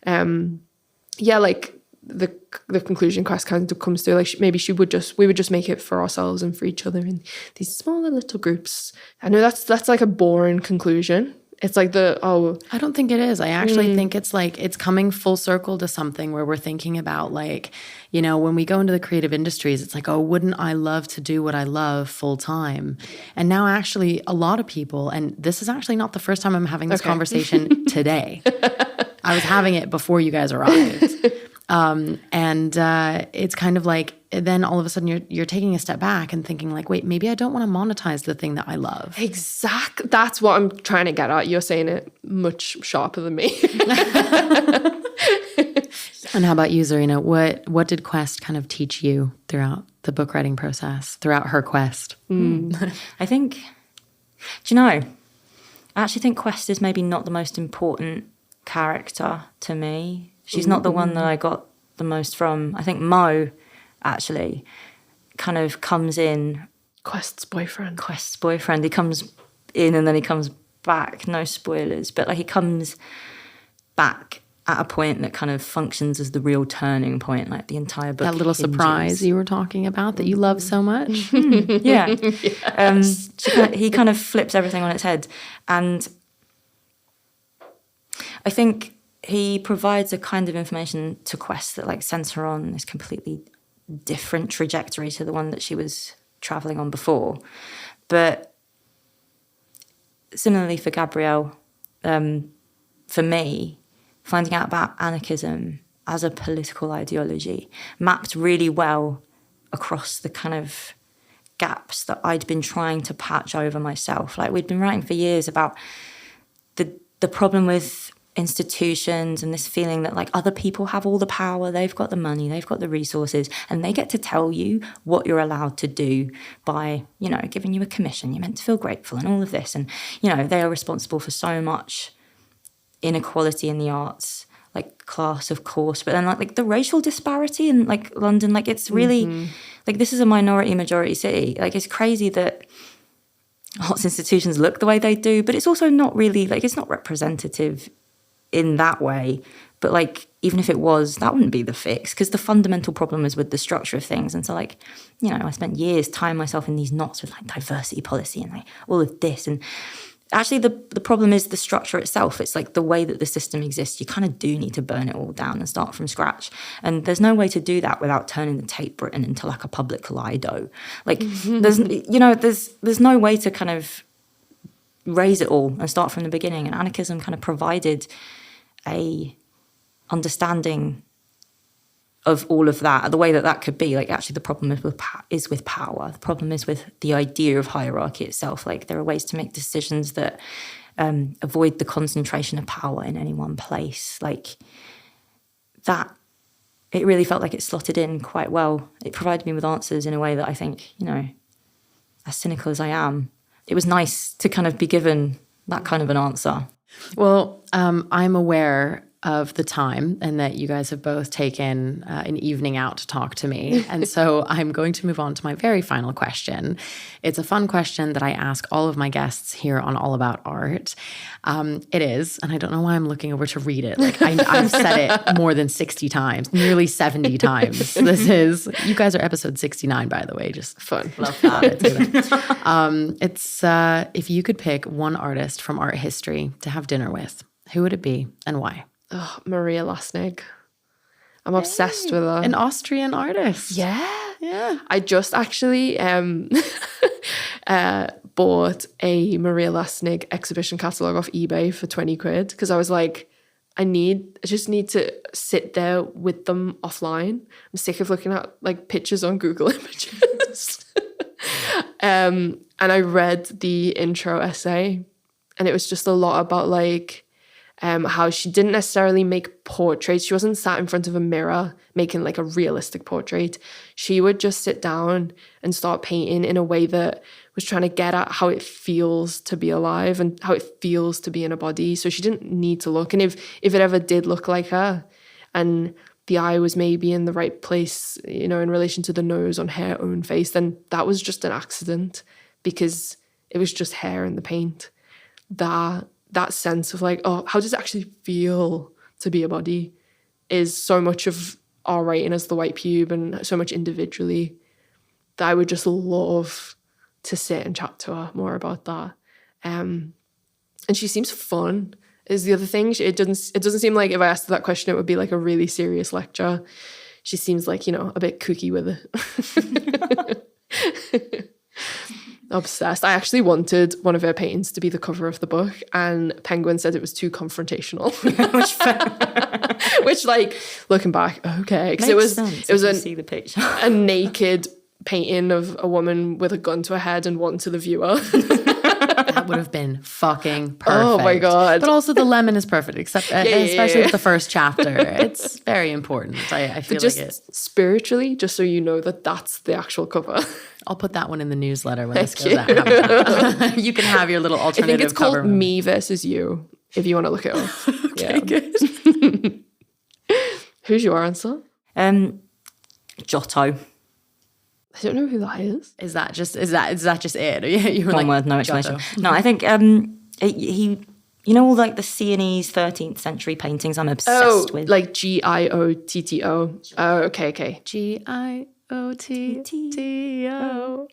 like the conclusion Quest kind of comes to, like, maybe we would just make it for ourselves and for each other in these smaller little groups. I know that's like a boring conclusion. It's like I don't think it is. I actually think it's like it's coming full circle to something where we're thinking about, like, you know, when we go into the creative industries, it's like, oh, wouldn't I love to do what I love full time? And now actually a lot of people, and this is actually not the first time I'm having this conversation today. I was having it before you guys arrived. It's kind of like, then all of a sudden you're taking a step back and thinking like, wait, maybe I don't want to monetize the thing that I love. Exactly. That's what I'm trying to get at. You're saying it much sharper than me. And how about you, Zarina? What did Quest kind of teach you throughout the book writing process, throughout her quest? I think, do you know, I actually think Quest is maybe not the most important character to me. She's not the one that I got the most from. I think Mo actually kind of comes in. Quest's boyfriend. He comes in and then he comes back. No spoilers, but like he comes back at a point that kind of functions as the real turning point, like the entire book. That little surprise you were talking about that you love so much. Yeah. Yes. He kind of flips everything on its head. And I think he provides a kind of information to Quest that like sends her on this completely different trajectory to the one that she was traveling on before. But similarly for Gabrielle, for me, finding out about anarchism as a political ideology mapped really well across the kind of gaps that I'd been trying to patch over myself. Like, we'd been writing for years about the problem with institutions and this feeling that, like, other people have all the power, they've got the money, they've got the resources, and they get to tell you what you're allowed to do by, you know, giving you a commission. You're meant to feel grateful and all of this. And, you know, they are responsible for so much inequality in the arts, like class, of course, but then like the racial disparity in like London, like it's really like, this is a minority majority city. Like, it's crazy that arts institutions look the way they do, but it's also not really, like, it's not representative in that way. But like, even if it was, that wouldn't be the fix, because the fundamental problem is with the structure of things. And so, like, you know, I spent years tying myself in these knots with like diversity policy and like all of this. And actually the problem is the structure itself. It's like the way that the system exists. You kind of do need to burn it all down and start from scratch. And there's no way to do that without turning the Tate Britain into like a public Lido. Like, there's no way to kind of raise it all and start from the beginning. And anarchism kind of provided a understanding of all of that, the way that that could be. Like, actually the problem is with power. The problem is with the idea of hierarchy itself. Like, there are ways to make decisions that avoid the concentration of power in any one place. Like, that, it really felt like it slotted in quite well. It provided me with answers in a way that I think, you know, as cynical as I am, it was nice to kind of be given that kind of an answer. Well, I'm aware of the time and that you guys have both taken an evening out to talk to me. And so I'm going to move on to my very final question. It's a fun question that I ask all of my guests here on All About Art. It is, and I don't know why I'm looking over to read it. Like, I've said it more than 60 times, nearly 70 times. This is, you guys are episode 69, by the way, just fun. Love that. It's if you could pick one artist from art history to have dinner with, who would it be and why? Oh, Maria Lasnik. I'm obsessed with her. An Austrian artist. Yeah. I just actually bought a Maria Lasnik exhibition catalogue off eBay for 20 quid because I was like, I just need to sit there with them offline. I'm sick of looking at like pictures on Google Images. And I read the intro essay, and it was just a lot about like how she didn't necessarily make portraits. She wasn't sat in front of a mirror making like a realistic portrait. She would just sit down and start painting in a way that was trying to get at how it feels to be alive and how it feels to be in a body. So she didn't need to look. And if it ever did look like her and the eye was maybe in the right place, you know, in relation to the nose on her own face, then that was just an accident because it was just hair in the paint. That sense of like, oh, how does it actually feel to be a body is so much of our writing as the White Pube and so much individually that I would just love to sit and chat to her more about that. And she seems fun is the other thing. It doesn't seem like if I asked her that question, it would be like a really serious lecture. She seems like, you know, a bit kooky with it. Obsessed. I actually wanted one of her paintings to be the cover of the book, and Penguin said it was too confrontational. Which, like, looking back, okay, because it was see the picture. a naked painting of a woman with a gun to her head and one to the viewer. That would have been fucking perfect. Oh my God. But also the lemon is perfect, except especially with the first chapter. It's very important. I feel just like it. Spiritually, just so you know that that's the actual cover. I'll put that one in the newsletter when this goes out. You can have your little alternative I think it's called cover. Me versus You, if you want to look it up. Okay, good. Who's your answer? Giotto. I don't know who that is. Is that just it? You were One like, word, no explanation. No, I think he, you know, all like the Sienese 13th century paintings I'm obsessed with. Like Giotto. Oh, okay. Giotto.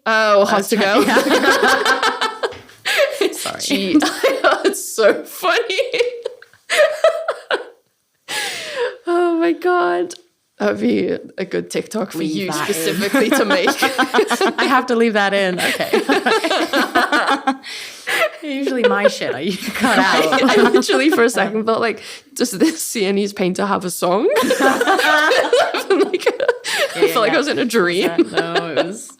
Oh, hot to go. Sorry. It's so funny. Oh my God. That would be a good TikTok for Leave you that in. specifically to make. I have to leave that in. Okay. Usually my shit I cut out. I literally for a second felt like, does this Sienese painter have a song? I felt like I was in a dream. No, it was...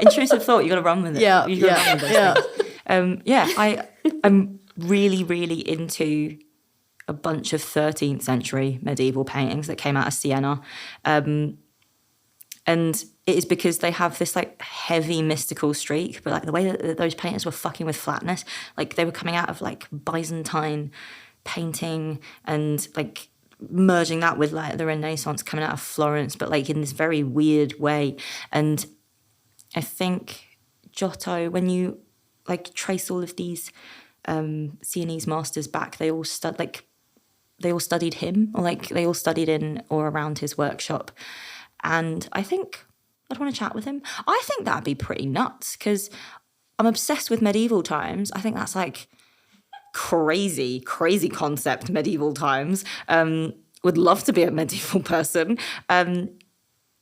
Intrusive thought. You got to run with it. Yeah, You gotta run with those things. I'm really, really into a bunch of 13th century medieval paintings that came out of Siena. And it is because they have this like heavy mystical streak, but like the way that those painters were fucking with flatness, like they were coming out of like Byzantine painting and like merging that with like the Renaissance coming out of Florence, but like in this very weird way. And I think Giotto, when you like trace all of these Sienese masters back, they all studied him, or like they all studied in or around his workshop. And I think I'd want to chat with him. I think that'd be pretty nuts because I'm obsessed with medieval times. I think that's like crazy concept, medieval times. Would love to be a medieval person.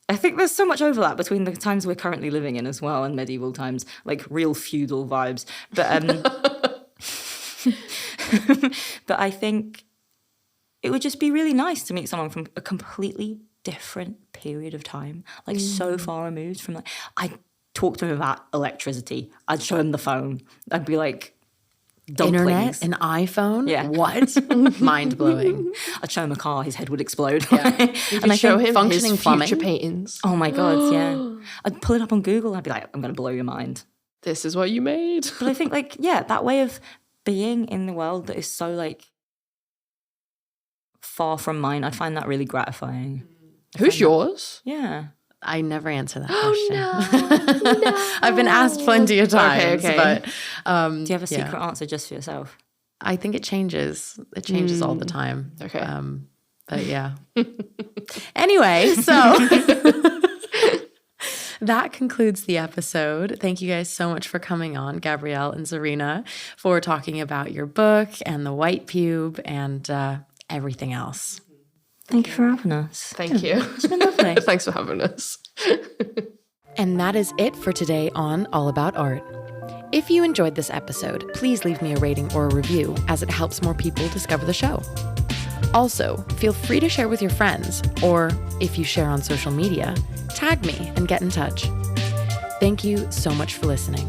I think there's so much overlap between the times we're currently living in as well and medieval times, like real feudal vibes. But but I think it would just be really nice to meet someone from a completely different period of time, like so far removed from like, I'd talk to him about electricity. I'd show him the phone. I'd be like, dumplings. Internet, an iPhone? Yeah. What? Mind blowing. I'd show him a car, his head would explode. Yeah. And I show him functioning his plumbing. future paintings. Oh my God, yeah. I'd pull it up on Google. I'd be like, I'm going to blow your mind. This is what you made. But I think like, yeah, that way of being in the world that is so like far from mine, I'd find that really gratifying. Who's yours? Yeah. I never answer that Oh, question. no. I've been asked plenty of times, Okay. but Do you have a secret answer just for yourself? I think it changes. It changes all the time. Okay. But yeah. Anyway, so that concludes the episode. Thank you guys so much for coming on, Gabrielle and Zarina, for talking about your book and the White Pube and everything else. Thank you for having us. Thank you. It's been lovely. Thanks for having us. And that is it for today on All About Art. If you enjoyed this episode, please leave me a rating or a review, as it helps more people discover the show. Also, feel free to share with your friends, or if you share on social media, tag me and get in touch. Thank you so much for listening.